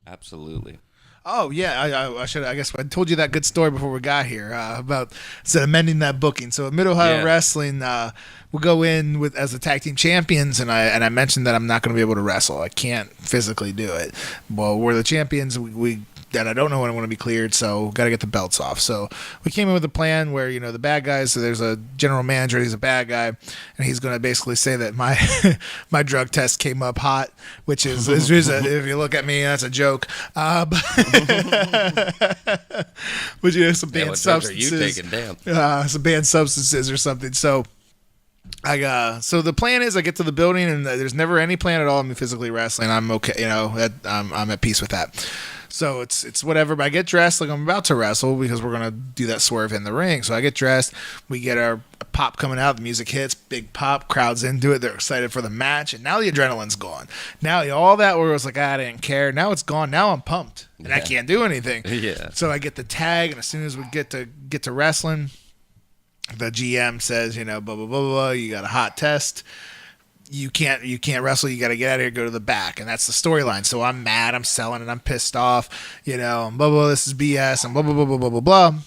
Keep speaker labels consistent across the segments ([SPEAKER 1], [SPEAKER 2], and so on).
[SPEAKER 1] Absolutely.
[SPEAKER 2] Oh yeah, I should. I guess I told you that good story before we got here about amending that booking. So at Mid Ohio
[SPEAKER 1] Yeah.
[SPEAKER 2] Wrestling, we'll go in with as the tag team champions, and I mentioned that I'm not going to be able to wrestle. I can't physically do it. Well, we're the champions. We and I don't know when I'm going to be cleared, so got to get the belts off. So we came in with a plan where the bad guys. So there's a general manager. He's a bad guy, and he's going to basically say that my my drug test came up hot, which is if you look at me, that's a joke. But some banned
[SPEAKER 1] What drugs
[SPEAKER 2] substances.
[SPEAKER 1] are you taking? Damn.
[SPEAKER 2] Some banned substances or something. So so the plan is I get to the building and there's never any plan at all. I'm physically wrestling. I'm okay. I'm at peace with that. So it's whatever. But I get dressed like I'm about to wrestle because we're gonna do that swerve in the ring. So I get dressed. We get our pop coming out. The music hits. Big pop. Crowd's into it. They're excited for the match. And now the adrenaline's gone. Now all that where it was like I didn't care. Now it's gone. Now I'm pumped and I can't do anything.
[SPEAKER 1] Yeah.
[SPEAKER 2] So I get the tag, and as soon as we get to wrestling, the GM says, blah blah blah blah. You got a hot test. You can't wrestle. You got to get out of here. Go to the back, and that's the storyline. So I'm mad. I'm selling, and I'm pissed off. And blah blah. This is BS, and blah blah blah blah blah blah blah. And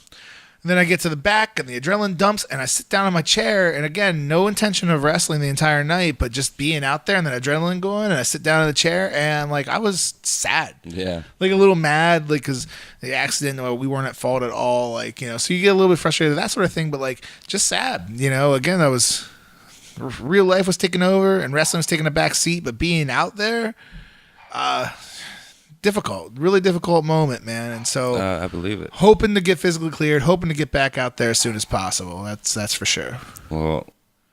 [SPEAKER 2] then I get to the back, and the adrenaline dumps, and I sit down in my chair. And again, no intention of wrestling the entire night, but just being out there, and then adrenaline going. And I sit down in the chair, and I was sad.
[SPEAKER 1] Yeah.
[SPEAKER 2] A little mad, because the accident, we weren't at fault at all. So you get a little bit frustrated, that sort of thing. But just sad. Again, I was. Real life was taking over and wrestling was taking a back seat, but being out there, really difficult moment, man. And so
[SPEAKER 1] I believe it.
[SPEAKER 2] hoping to get physically cleared, hoping to get back out there as soon as possible. That's for sure.
[SPEAKER 1] Well,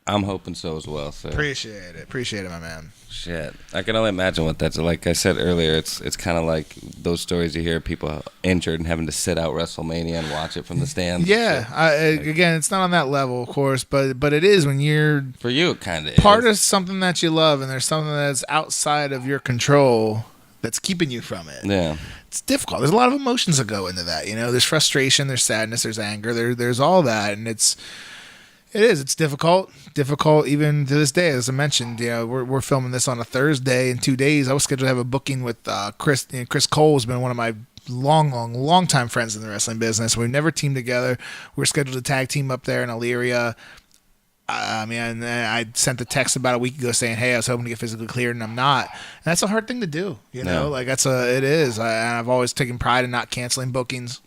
[SPEAKER 1] I'm hoping so as well. So
[SPEAKER 2] Appreciate it, my man.
[SPEAKER 1] shit, I can only imagine what that's like. I said earlier, it's kind of like those stories you hear of people injured and having to sit out WrestleMania and watch it from the stands.
[SPEAKER 2] Yeah, again, it's not on that level, of course, but it is when you're
[SPEAKER 1] For you, it kind of
[SPEAKER 2] part
[SPEAKER 1] is.
[SPEAKER 2] of something that you love, and there's something that's outside of your control that's keeping you from it.
[SPEAKER 1] Yeah.
[SPEAKER 2] It's difficult. There's a lot of emotions that go into that. There's frustration, there's sadness, there's anger, there's all that, and it's difficult even to this day. As I mentioned, we're filming this on a Thursday. In 2 days, I was scheduled to have a booking with Chris. Chris Cole has been one of my long time friends in the wrestling business. We've never teamed together. We're scheduled to tag team up there in Elyria. I sent the text about a week ago saying, "Hey, I was hoping to get physically cleared, and I'm not." And that's a hard thing to do.
[SPEAKER 1] No.
[SPEAKER 2] It is. I've always taken pride in not canceling bookings.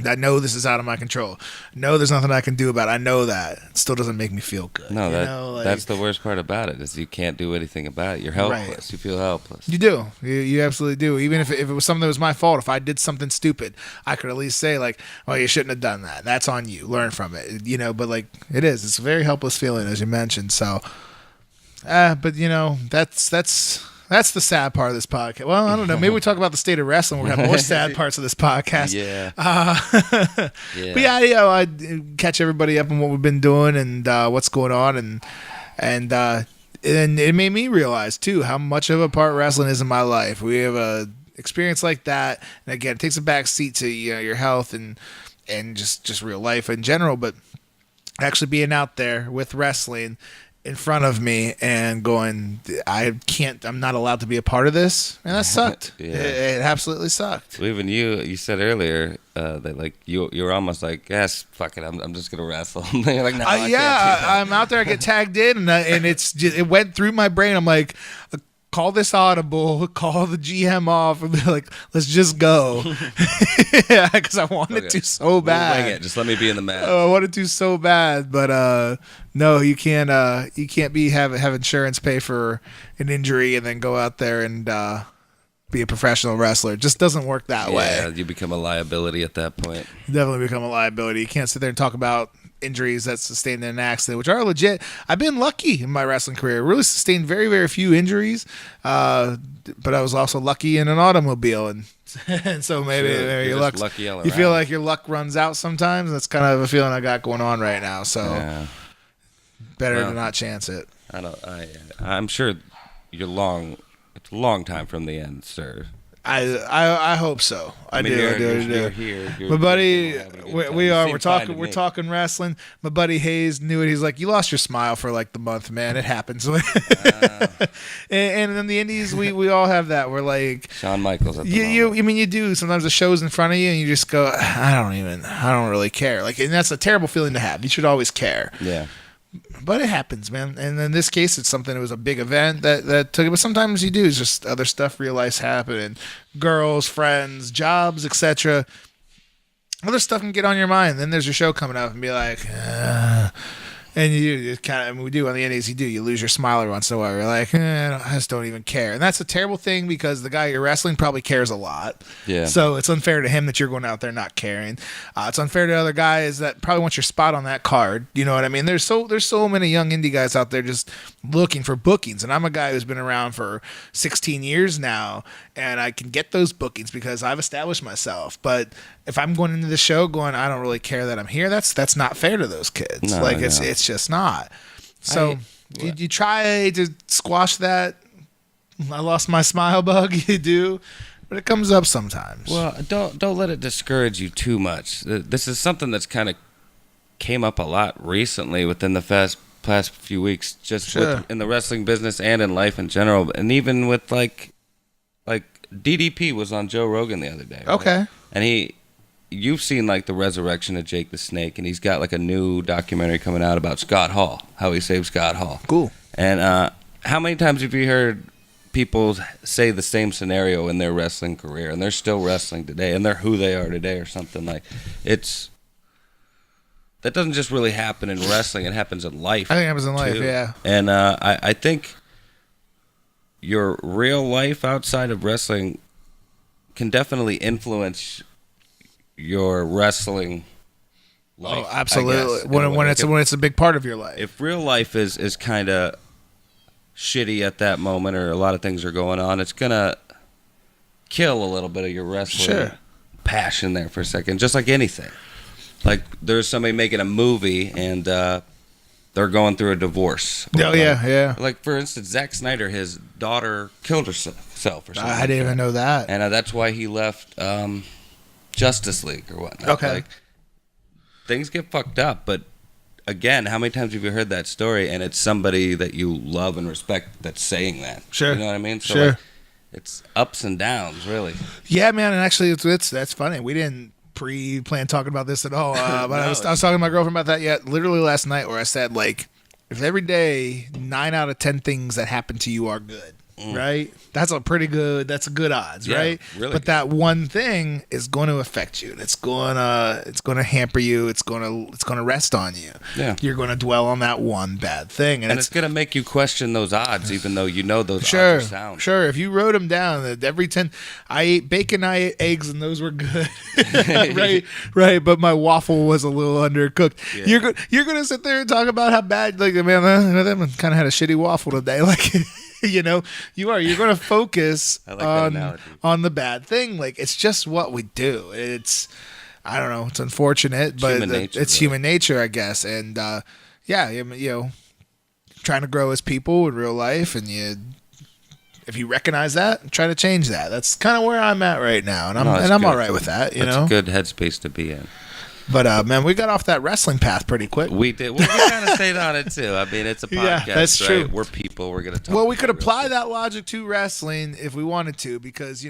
[SPEAKER 2] I know this is out of my control. No, there's nothing I can do about it. I know that. It still doesn't make me feel good.
[SPEAKER 1] No, that's the worst part about it is you can't do anything about it. You're helpless.
[SPEAKER 2] Right.
[SPEAKER 1] You feel helpless.
[SPEAKER 2] You do. You absolutely do. Even if it was something that was my fault, if I did something stupid, I could at least say well, you shouldn't have done that. That's on you. Learn from it. But it is. It's a very helpless feeling, as you mentioned. So, but that's the sad part of this podcast. Well, I don't know. Maybe we talk about the state of wrestling. We're going to have more sad parts of this podcast.
[SPEAKER 1] Yeah.
[SPEAKER 2] But yeah, I catch everybody up on what we've been doing and what's going on. And it made me realize, too, how much of a part wrestling is in my life. We have a experience like that. And again, it takes a back seat to your health and just real life in general. But actually being out there with wrestling in front of me and going, I'm not allowed to be a part of this, and that sucked.
[SPEAKER 1] Yeah.
[SPEAKER 2] It absolutely sucked.
[SPEAKER 1] Well, even you said earlier that you were almost like, yes, fuck it, I'm just gonna wrestle. You're like, no, I can't do that.
[SPEAKER 2] I'm out there. I get tagged in, and it went through my brain. I'm like, call this audible, call the GM off, and be like, let's just go. Yeah, because I wanted to so bad.
[SPEAKER 1] We'll wing it. Just let me be in the match.
[SPEAKER 2] I wanted to so bad, but no, you can't. You can't have insurance pay for an injury and then go out there and be a professional wrestler. It just doesn't work that way.
[SPEAKER 1] You become a liability at that point.
[SPEAKER 2] You definitely become a liability. You can't sit there and talk about injuries that sustained in an accident, which are legit. I've been lucky in my wrestling career. I really sustained very, very few injuries, but I was also lucky in an automobile, and so maybe your luck. You feel like your luck runs out sometimes. That's kind of a feeling I got going on right now. So better to not chance it.
[SPEAKER 1] I'm sure you're long. It's a long time from the end, sir.
[SPEAKER 2] I hope so. I do.
[SPEAKER 1] You're here.
[SPEAKER 2] My buddy, we are.
[SPEAKER 1] We're
[SPEAKER 2] talking wrestling. My buddy Hayes knew it. He's like, you lost your smile for like the month, man. It happens. and in the indies, we all have that. We're like
[SPEAKER 1] Shawn Michaels. At the
[SPEAKER 2] I mean, you do. Sometimes the show's in front of you, and you just go, I don't really care. Like, and that's a terrible feeling to have. You should always care.
[SPEAKER 1] Yeah.
[SPEAKER 2] But it happens, man. And in this case, it's something that was a big event that took it. But sometimes you do. It's just other stuff, real life happening. Girls, friends, jobs, etc. Other stuff can get on your mind. Then there's your show coming up and be like, and you kind of, we do on the indies, you lose your smile every once in a while. You're like, I just don't even care. And that's a terrible thing because the guy you're wrestling probably cares a lot.
[SPEAKER 1] Yeah.
[SPEAKER 2] So it's unfair to him that you're going out there not caring. It's unfair to other guys that probably want your spot on that card. You know what I mean? There's so many young indie guys out there just looking for bookings. And I'm a guy who's been around for 16 years now, and I can get those bookings because I've established myself. But if I'm going into the show going, I don't really care that I'm here, that's not fair to those kids.
[SPEAKER 1] No.
[SPEAKER 2] It's just not. So you try to squash that I lost my smile bug. You do, but it comes up sometimes.
[SPEAKER 1] Well, don't let it discourage you too much. This is something that's kind of came up a lot recently within the past few weeks, just in the wrestling business and in life in general, and even with like DDP was on Joe Rogan the other day. Right?
[SPEAKER 2] Okay,
[SPEAKER 1] and you've seen like the resurrection of Jake the Snake, and he's got like a new documentary coming out about Scott Hall, how he saved Scott Hall.
[SPEAKER 2] Cool.
[SPEAKER 1] And how many times have you heard people say the same scenario in their wrestling career, and they're still wrestling today, and they're who they are today, or something like that doesn't just really happen in wrestling; it happens in life.
[SPEAKER 2] I think it happens in life,
[SPEAKER 1] too.
[SPEAKER 2] yeah.
[SPEAKER 1] And I think your real life outside of wrestling can definitely influence your wrestling life.
[SPEAKER 2] Oh, absolutely. When it's a big part of your life.
[SPEAKER 1] If real life is kind of shitty at that moment, or a lot of things are going on, it's gonna kill a little bit of your wrestling passion there for a second, just like anything. Like there's somebody making a movie and they're going through a divorce.
[SPEAKER 2] Yeah.
[SPEAKER 1] Like for instance, Zack Snyder, his daughter killed herself or something.
[SPEAKER 2] I didn't even know that.
[SPEAKER 1] And that's why he left Justice League or whatnot.
[SPEAKER 2] Okay.
[SPEAKER 1] Like, things get fucked up, but again, how many times have you heard that story and it's somebody that you love and respect that's saying that?
[SPEAKER 2] Sure.
[SPEAKER 1] You know what I mean? So
[SPEAKER 2] sure.
[SPEAKER 1] Like, it's ups and downs, really.
[SPEAKER 2] Yeah, man, and actually that's funny. We didn't pre-plan talking about this at all, but no. I was talking to my girlfriend about that literally last night, where I said, like, if every day 9 out of 10 things that happen to you are good, right? That's a good odds, right?
[SPEAKER 1] Really
[SPEAKER 2] but
[SPEAKER 1] good.
[SPEAKER 2] That one thing is going to affect you. It's going to hamper you. It's going to rest on you.
[SPEAKER 1] Yeah.
[SPEAKER 2] You're going to dwell on that one bad thing, and
[SPEAKER 1] it's going to make you question those odds, even though you know those odds are sound.
[SPEAKER 2] Sure. If you wrote them down, that every 10, I ate bacon, I ate eggs, and those were good. right. But my waffle was a little undercooked. Yeah. You're gonna sit there and talk about how bad, like, man, that kind of had a shitty waffle today, like. You know, you're going to focus on the bad thing. Like, it's just what we do. I don't know. It's unfortunate, but it's human nature, I guess. And trying to grow as people in real life, and if you recognize that, try to change that. That's kind of where I'm at right now, and I'm all right with that.
[SPEAKER 1] That's a good headspace to be in.
[SPEAKER 2] But, man, we got off that wrestling path pretty quick.
[SPEAKER 1] We did. Well, we kind of stayed on it, too. I mean, it's a podcast,
[SPEAKER 2] yeah, that's true.
[SPEAKER 1] We're people. We're going to talk
[SPEAKER 2] Well, we could apply that logic to wrestling if we wanted to, because,